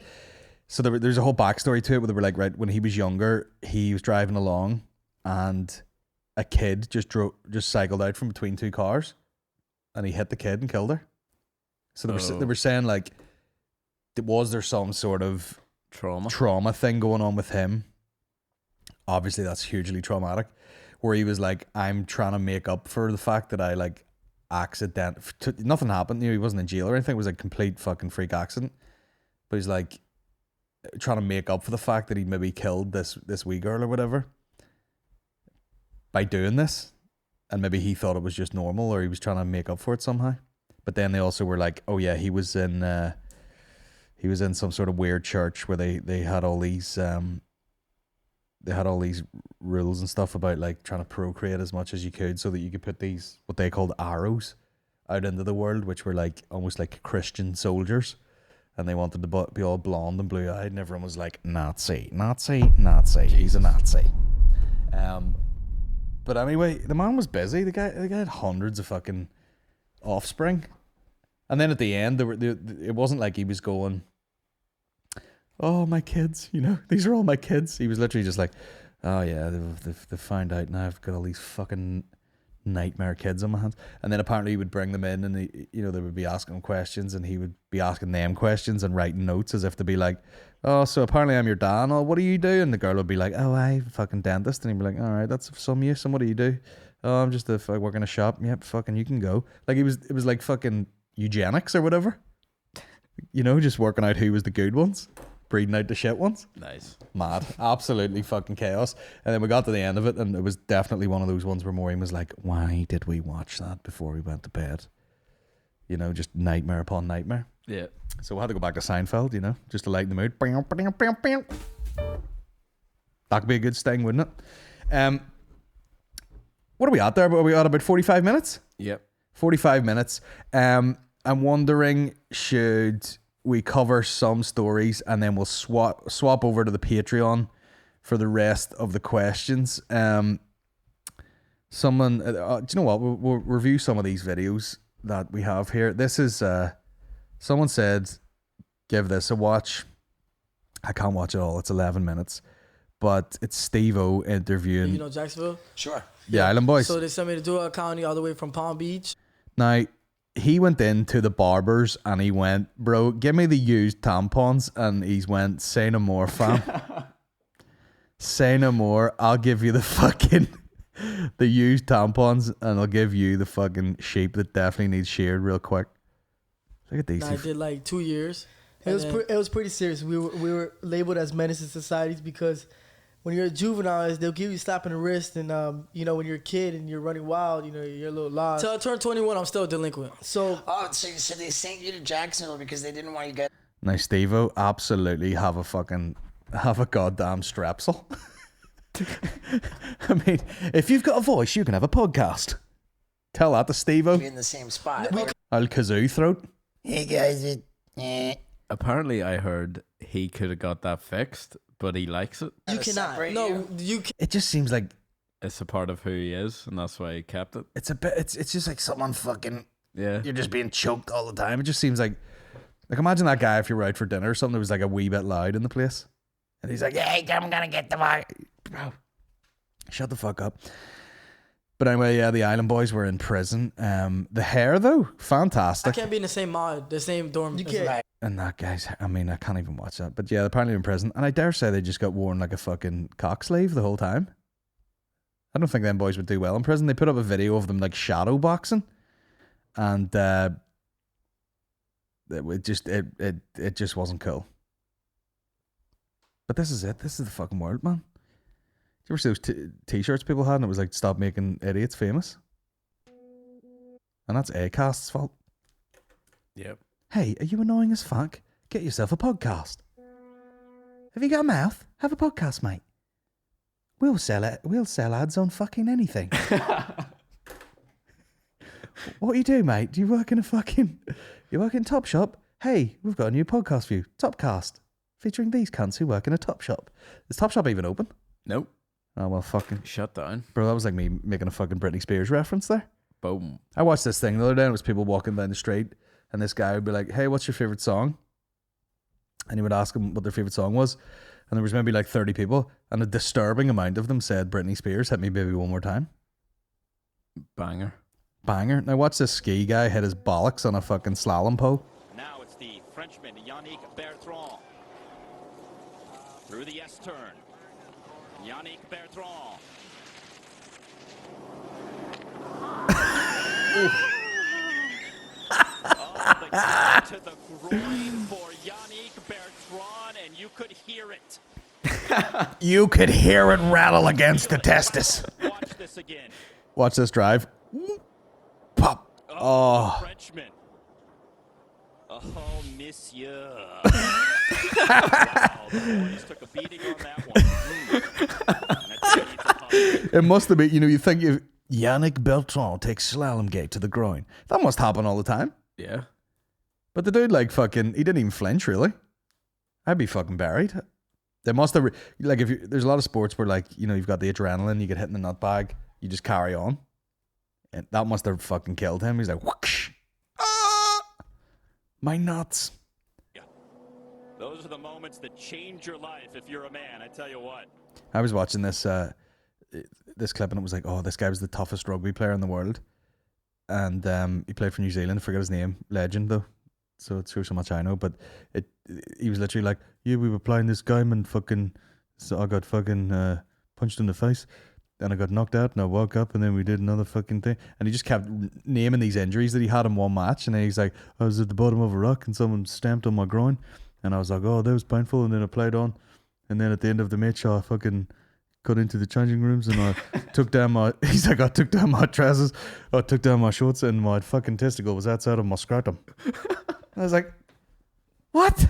so there's a whole backstory to it where they were like, right, when he was younger, he was driving along, and a kid just cycled out from between two cars, and he hit the kid and killed her. So they were saying like, was there some sort of trauma thing going on with him? Obviously, that's hugely traumatic. Where he was like, I'm trying to make up for the fact that I like nothing happened. You know, he wasn't in jail or anything. It was a complete fucking freak accident. But he's like trying to make up for the fact that he maybe killed this wee girl or whatever by doing this, and maybe he thought it was just normal, or he was trying to make up for it somehow. But then they also were like, oh yeah, he was in some sort of weird church where they had all these rules and stuff about like trying to procreate as much as you could, so that you could put these what they called arrows out into the world, which were like almost like Christian soldiers, and they wanted to be all blonde and blue eyed, and everyone was like, Nazi, he's a Nazi. But anyway, the man was busy. The guy had hundreds of fucking offspring, and then at the end, it wasn't like he was going, oh, my kids, you know, these are all my kids. He was literally just like, oh yeah, they've found out now I've got all these fucking nightmare kids on my hands. And then apparently he would bring them in, and they would be asking him questions, and he would be asking them questions and writing notes as if to be like, oh, so apparently I'm your dad. Oh, what do you do? And the girl would be like, oh, I'm a fucking dentist. And he'd be like, all right, that's of some use. And what do you do? Oh, I'm just work in a shop. Yep, fucking you can go. Like it was like fucking eugenics or whatever. You know, just working out who was the good ones, breeding out the shit ones. Nice. Mad. Absolutely fucking chaos. And then we got to the end of it, and it was definitely one of those ones where Maureen was like, why did we watch that before we went to bed? You know, just nightmare upon nightmare. Yeah. So we had to go back to Seinfeld, you know, just to lighten the mood. That could be a good sting, wouldn't it? What are we at there? Are we at about 45 minutes? Yep. 45 minutes. I'm wondering, should we cover some stories and then we'll swap over to the Patreon for the rest of the questions? Someone, do you know what? We'll review some of these videos that we have here. This is, someone said, give this a watch. I can't watch it all. It's 11 minutes. But it's Steve-O interviewing. You know Jacksonville? Sure. Yeah, Island Boys. So they sent me to Duval County all the way from Palm Beach. Now, he went into the barbers and he went, bro, give me the used tampons. And he's went, say no more, fam. Say no more. I'll give you the fucking, the used tampons, and I'll give you the fucking sheep that definitely needs sheared real quick. Look at these. I did like 2 years. It was pretty serious. We were labeled as menace to societies because when you're a juvenile, they'll give you a slap in the wrist, and you know, when you're a kid and you're running wild, you know, you're a little lost. Till I turned 21, I'm still a delinquent. So they sent you to Jacksonville because they didn't want you to get. Now, Steve-O, absolutely have a goddamn strepsil. I mean, if you've got a voice, you can have a podcast. Tell that to Steve-O. Be in the same spot. I'll kazoo throat. Hey guys, Apparently, I heard he could have got that fixed, but he likes it. You cannot. No, you can. It just seems like It's a part of who he is, and that's why he kept it. it's a bit. It's just like someone fucking. Yeah. You're just being choked all the time. It just seems like imagine that guy if you were out for dinner or something that was like a wee bit loud in the place, and he's like, "Hey, I'm gonna get the mic." Bro, shut the fuck up. But anyway, yeah, the Island Boys were in prison. The hair though, fantastic. I can't be in the same mod, the same dorm. You can't. Right. And that guy's, I mean, I can't even watch that. But yeah, apparently in prison. And I dare say they just got worn like a fucking cock sleeve the whole time. I don't think them boys would do well in prison. They put up a video of them like shadow boxing. And it just wasn't cool. But this is it. This is the fucking world, man. you ever see those t-shirts people had and it was like, stop making idiots famous? And that's Acast's fault. Yep. Hey, are you annoying as fuck? Get yourself a podcast. Have you got a mouth? Have a podcast, mate. We'll sell it. We'll sell ads on fucking anything. What do you do, mate? Do you work in a fucking... You work in Topshop? Hey, we've got a new podcast for you. Topcast. Featuring these cunts who work in a Topshop. Is Topshop even open? Nope. Oh, well, fucking... Shut down. Bro, that was like me making a fucking Britney Spears reference there. Boom. I watched this thing the other day and it was people walking down the street and this guy would be like, hey, what's your favourite song? And he would ask them what their favourite song was. And there was maybe like 30 people and a disturbing amount of them said Britney Spears, Hit Me Baby One More Time. Banger. Banger. Now watch this ski guy hit his bollocks on a fucking slalom pole. Now it's the Frenchman Yannick Bertrand. Through the S-turn. Yannick Bertrand. Oh, the kick to the groin for Yannick Bertrand, and you could hear it. You could hear it rattle against the testis. Watch this again. Watch this drive. Pop. Oh. Frenchman. Oh, monsieur. Wow, the boys took a beating on that one. It must have been, you think you Yannick Bertrand takes slalom gate to the groin. That must happen all the time. Yeah. But the dude, like, fucking, he didn't even flinch, really. I'd be fucking buried. They must have, like, there's a lot of sports where, like, you've got the adrenaline, you get hit in the nut bag, you just carry on. And that must have fucking killed him. He's like, whoosh, ah, my nuts. Yeah. Those are the moments that change your life if you're a man, I tell you what. I was watching this clip and it was like, oh, this guy was the toughest rugby player in the world. And he played for New Zealand, I forget his name, legend though. So it shows how much I know. But he was literally like, yeah, we were playing this game and fucking, so I got fucking punched in the face. And I got knocked out and I woke up and then we did another fucking thing. And he just kept naming these injuries that he had in one match. And then he's like, I was at the bottom of a rock and someone stamped on my groin. And I was like, oh, that was painful. And then I played on. And then at the end of the match, I fucking got into the changing rooms and I took down my, he's like, I took down my trousers. I took down my shorts and my fucking testicle was outside of my scrotum. I was like, what?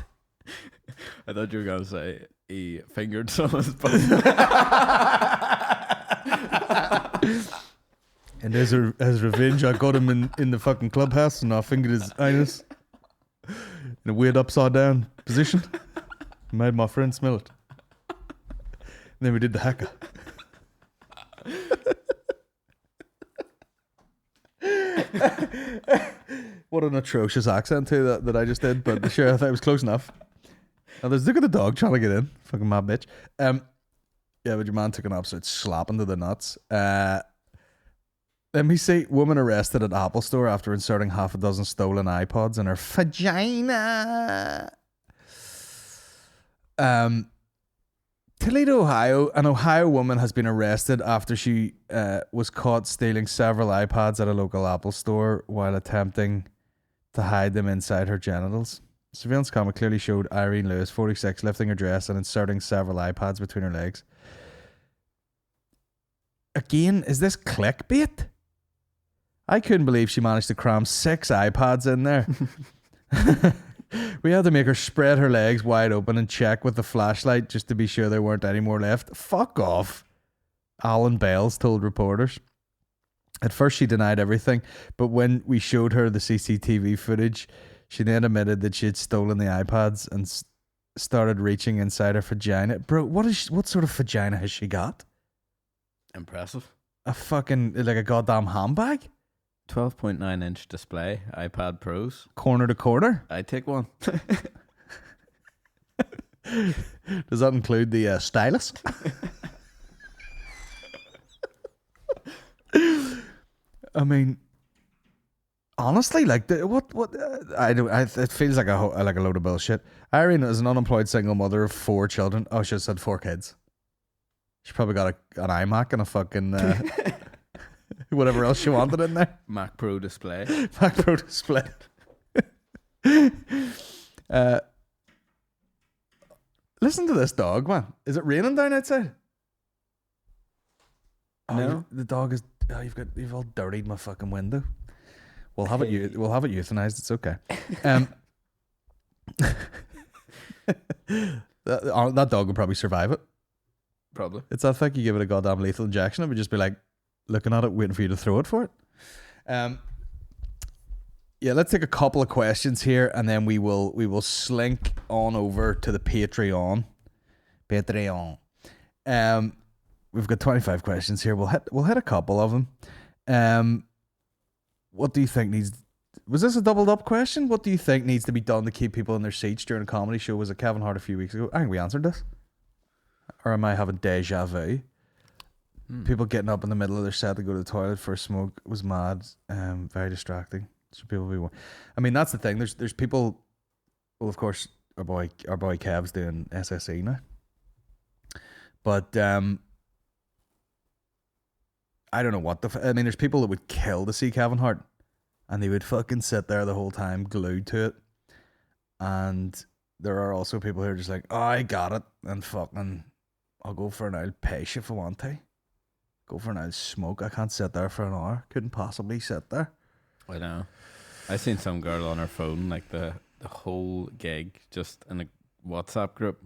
I thought you were going to say he fingered someone's butt. And as revenge, I got him in the fucking clubhouse and I fingered his anus in a weird upside down position. Made my friend smell it. And then we did the hacker. What an atrocious accent too that I just did, but sure, I thought it was close enough. Now there's look at the dog trying to get in. Fucking mad bitch. Yeah, but your man took an absolute slap into the nuts. Let me see. Woman arrested at Apple Store after inserting half a dozen stolen iPods in her vagina. Toledo, Ohio. An Ohio woman has been arrested after she was caught stealing several iPads at a local Apple Store while attempting to hide them inside her genitals. Surveillance camera clearly showed Irene Lewis, 46, lifting her dress and inserting several iPads between her legs. Again, is this clickbait? I couldn't believe she managed to cram 6 iPads in there. We had to make her spread her legs wide open and check with the flashlight just to be sure there weren't any more left. Fuck off, Alan Bales told reporters. At first she denied everything, but when we showed her the CCTV footage, she then admitted that she had stolen the iPads and started reaching inside her vagina. Bro, what sort of vagina has she got? Impressive. A fucking, like a goddamn handbag? 12.9 inch display, iPad Pros. Corner to corner? I take one. Does that include the stylus? I mean, honestly, like it feels like a load of bullshit. Irene is an unemployed single mother of 4 children. Oh, she said 4 kids. She probably got an iMac and a fucking whatever else she wanted in there. Mac Pro display. Mac Pro display. Listen to this dog, man. Is it raining down outside? Oh, No. the dog is. Oh, you've all dirtied my fucking window. We'll have it. We'll have it euthanized. It's okay. That dog would probably survive it. Probably. It's that thing, you give it a goddamn lethal injection, it would just be like looking at it, waiting for you to throw it for it. Yeah, let's take a couple of questions here, and then we will slink on over to the Patreon. We've got 25 questions here. We'll hit a couple of them. What do you think needs? Was this a doubled up question? What do you think needs to be done to keep people in their seats during a comedy show? Was it Kevin Hart a few weeks ago? I think we answered this. Or am I having deja vu? People getting up in the middle of their set to go to the toilet for a smoke was mad. Very distracting. So people be. I mean, that's the thing. There's people. Well, of course, our boy Kev's doing SSE now. But I don't know what I mean, there's people that would kill to see Kevin Hart, and they would fucking sit there the whole time glued to it. And there are also people who are just like, oh, I got it, and fucking, I'll go for an old pish if I want to. Go for an old smoke. I can't sit there for an hour. Couldn't possibly sit there. I know. I seen some girl on her phone, like the whole gig, just in a WhatsApp group.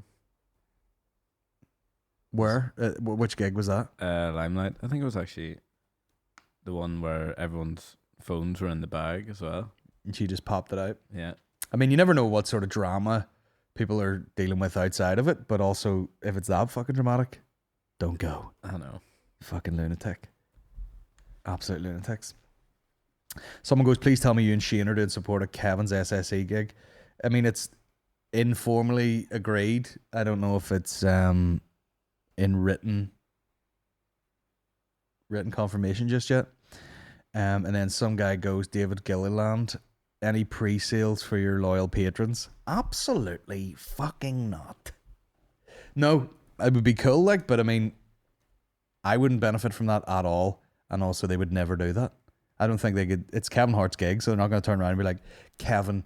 Where? Which gig was that? Limelight. I think it was actually the one where everyone's phones were in the bag as well. And she just popped it out. Yeah. I mean, you never know what sort of drama people are dealing with outside of it, but also if it's that fucking dramatic, don't go. I know. Fucking lunatic. Absolute lunatics. Someone goes, please tell me you and Shane are doing support at Kevin's SSE gig. I mean, it's informally agreed. I don't know if it's in written confirmation just yet. And then some guy goes, David Gilliland, any pre-sales for your loyal patrons? Absolutely fucking not. No, it would be cool, like, but I mean, I wouldn't benefit from that at all. And also they would never do that. I don't think they could. It's Kevin Hart's gig, so they're not going to turn around and be like, Kevin,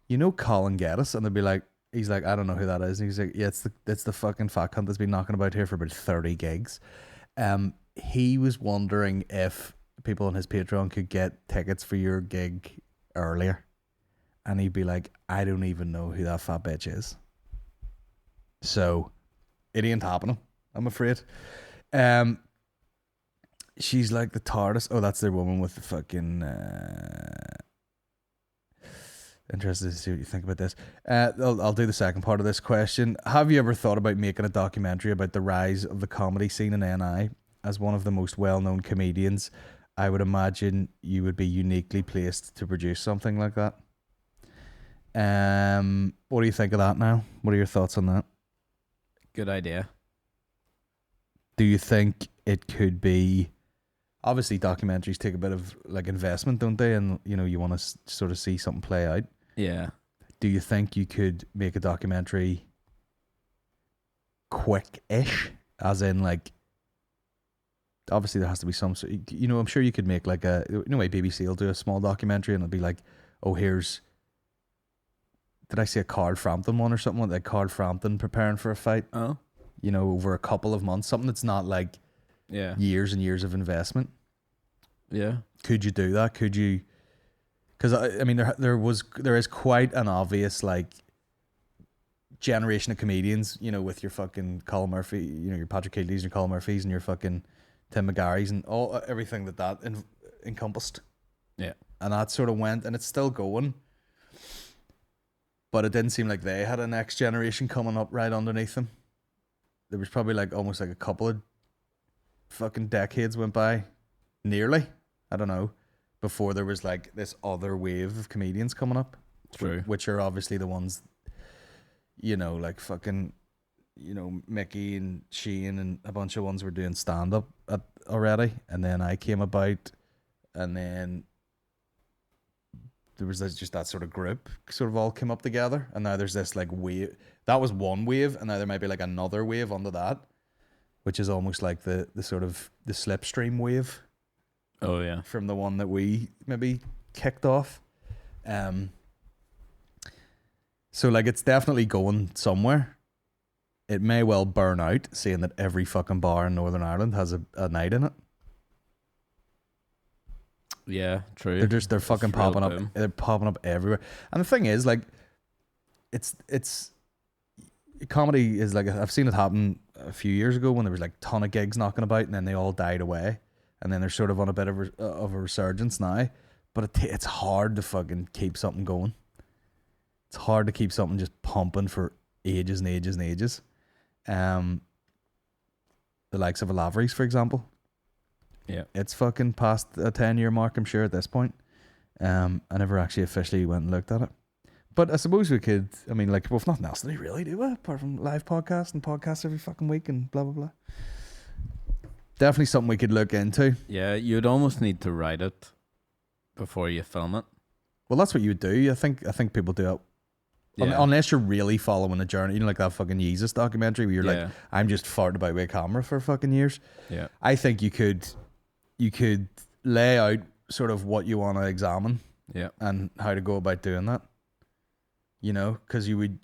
you know Colin Geddes? And they'd be like, he's like, I don't know who that is. And he's like, yeah, it's the fucking fat cunt that's been knocking about here for about 30 gigs. He was wondering if people on his Patreon could get tickets for your gig earlier. And he'd be like, I don't even know who that fat bitch is. So it ain't happening, I'm afraid. She's like the TARDIS. Oh, that's their woman with the fucking... Interested to see what you think about this. I'll do the second part of this question. Have you ever thought about making a documentary about the rise of the comedy scene in NI? As one of the most well-known comedians, I would imagine you would be uniquely placed to produce something like that. What do you think of that now? What are your thoughts on that? Good idea. Do you think it could be... Obviously, documentaries take a bit of like investment, don't they? And you know, you want to sort of see something play out. Yeah. Do you think you could make a documentary quick-ish? As in, like, obviously there has to be some... You know, I'm sure you could make like a... You know, BBC will do a small documentary and it'll be like, oh, here's... Did I see a Card Frampton one or something? Like Card Frampton preparing for a fight? Oh. You know, over a couple of months. Something that's not like... Yeah. Years and years of investment. Yeah. Could you do that? Could you? Because I mean, there is quite an obvious like generation of comedians. You know, with your fucking Colin Murphy, you know, your Patrick Keeley's, your Colin Murphys, and your fucking Tim McGarry's, and everything that encompassed. Yeah. And that sort of went, and it's still going. But it didn't seem like they had a next generation coming up right underneath them. There was probably like almost like a couple of fucking decades went by, nearly, I don't know, before there was like this other wave of comedians coming up. True. Which are obviously the ones, you know, like fucking, you know, Mickey and Shane and a bunch of ones were doing stand-up already, and then I came about, and then there was just that sort of group sort of all came up together, and now there's this like wave. That was one wave, and now there might be like another wave under that, which is almost like the sort of the slipstream wave. Oh yeah. From the one that we maybe kicked off. So like it's definitely going somewhere. It may well burn out, seeing that every fucking bar in Northern Ireland has a night in it. Yeah, true. They're fucking It's real popping up. boom. They're popping up everywhere. And the thing is, like, it's comedy is like, I've seen it happen a few years ago when there was like a ton of gigs knocking about, and then they all died away, and then they're sort of on a bit of a resurgence now. But it's hard to fucking keep something going. It's hard to keep something just pumping for ages and ages and ages. The likes of a Lavery's, for example. Yeah. It's fucking past a 10-year mark, I'm sure, at this point. I never actually officially went and looked at it. But I suppose we could, I mean, like, we've nothing else to do really, do we? Apart from live podcasts and podcasts every fucking week and blah, blah, blah. Definitely something we could look into. Yeah, you'd almost need to write it before you film it. Well, that's what you would do. I think people do it. Yeah. Unless you're really following the journey, you know, like that fucking Jesus documentary where you're Yeah. like, I'm just farted about with a camera for fucking years. Yeah. I think you could lay out sort of what you want to examine Yeah. and how to go about doing that. You know, because you would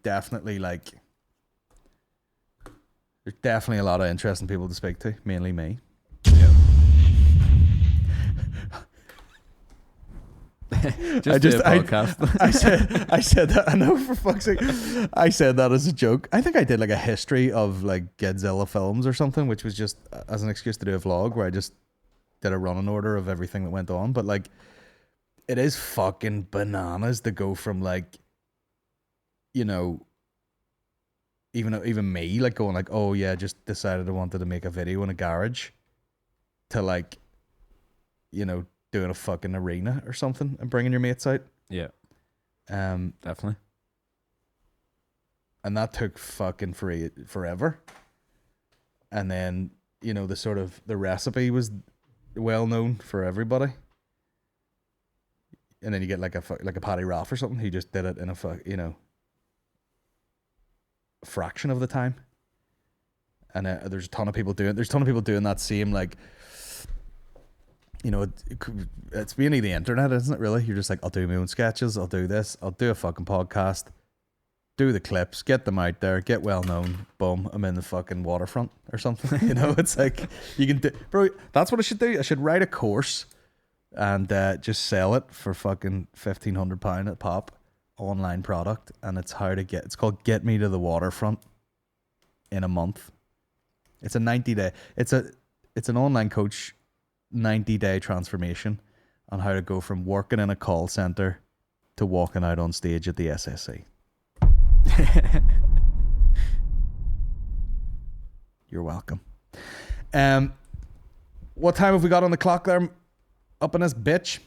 definitely like. There's definitely a lot of interesting people to speak to, mainly me. Just do a podcast. I said that. I know, for fuck's sake. I said that as a joke. I think I did like a history of like Godzilla films or something, which was just as an excuse to do a vlog where I just did a running order of everything that went on. But like, it is fucking bananas to go from like, you know, even me like going like, oh yeah, just decided I wanted to make a video in a garage, to like, you know, doing a fucking arena or something and bringing your mates out. Yeah. Definitely. And that took fucking forever. And then, you know, the recipe was well known for everybody. And then you get like a Paddy Raff or something who just did it in a fraction of the time. And there's a ton of people doing that same, like, you know, it's mainly the internet, isn't it, really? You're just like, I'll do my own sketches, I'll do this, I'll do a fucking podcast, do the clips, get them out there, get well known, boom, I'm in the fucking waterfront or something. You know, it's like, you can do, bro, that's what I should do. I should write a course and just sell it for fucking £1,500 a pop, online product, and it's called Get Me to the Waterfront in a month. It's a 90-day, it's an online coach 90-day transformation on how to go from working in a call center to walking out on stage at the SSC. You're welcome. What time have we got on the clock there? Up in this bitch?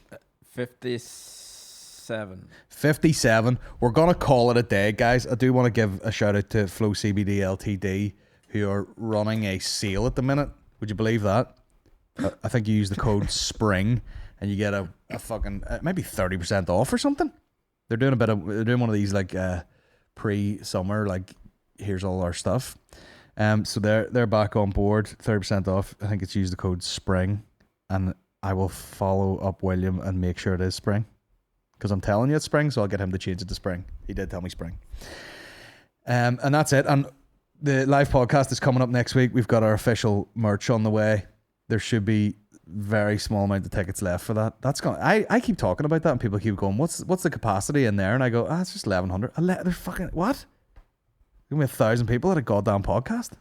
57. We're gonna call it a day, guys. I do want to give a shout out to Flow CBD Ltd, who are running a sale at the minute. Would you believe that? I think you use the code SPRING and you get a fucking maybe 30% off or something. They're doing one of these like pre-summer, like, here's all our stuff. So they're back on board, 30% off. I think it's use the code SPRING, and I will follow up William and make sure it is spring, because I'm telling you it's spring, so I'll get him to change it to spring. He did tell me spring. And that's it. And the live podcast is coming up next week. We've got our official merch on the way. There should be very small amount of tickets left for that. That's going. I keep talking about that, and people keep going, "What's the capacity in there?" And I go, "It's just 1,100." They're fucking what? Give me 1,000 people at a goddamn podcast.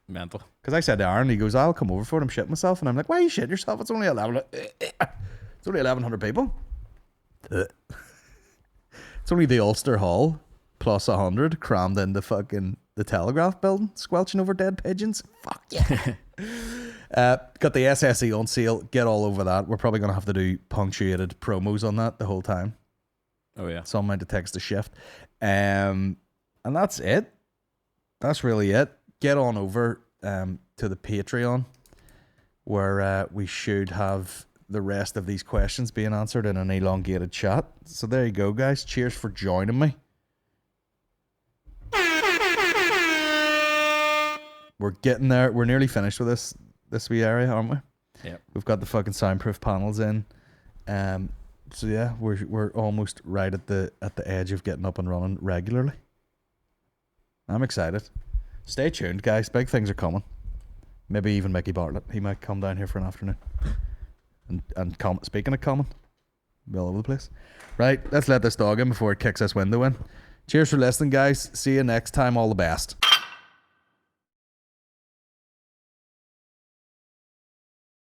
Mental. Because I said to Aaron, he goes, "I'll come over for it. I'm shitting myself," and I'm like, "Why are you shitting yourself? It's only 11. It's only 1,100 people. It's only the Ulster Hall plus 100 crammed into fucking the Telegraph building, squelching over dead pigeons. Fuck yeah." Got the SSE on sale. Get all over that. We're probably going to have to do punctuated promos on that the whole time. Oh, yeah. Some amount of text to shift. And that's it. That's really it. Get on over to the Patreon, where we should have the rest of these questions being answered in an elongated chat. So there you go, guys. Cheers for joining me. We're getting there. We're nearly finished with this wee area, aren't we? Yeah. We've got the fucking soundproof panels in. So yeah, we're almost right at the edge of getting up and running regularly. I'm excited. Stay tuned, guys. Big things are coming. Maybe even Mickey Bartlett. He might come down here for an afternoon. And speaking of coming, be all over the place. Right, let's let this dog in before it kicks this window in. Cheers for listening, guys. See you next time. All the best.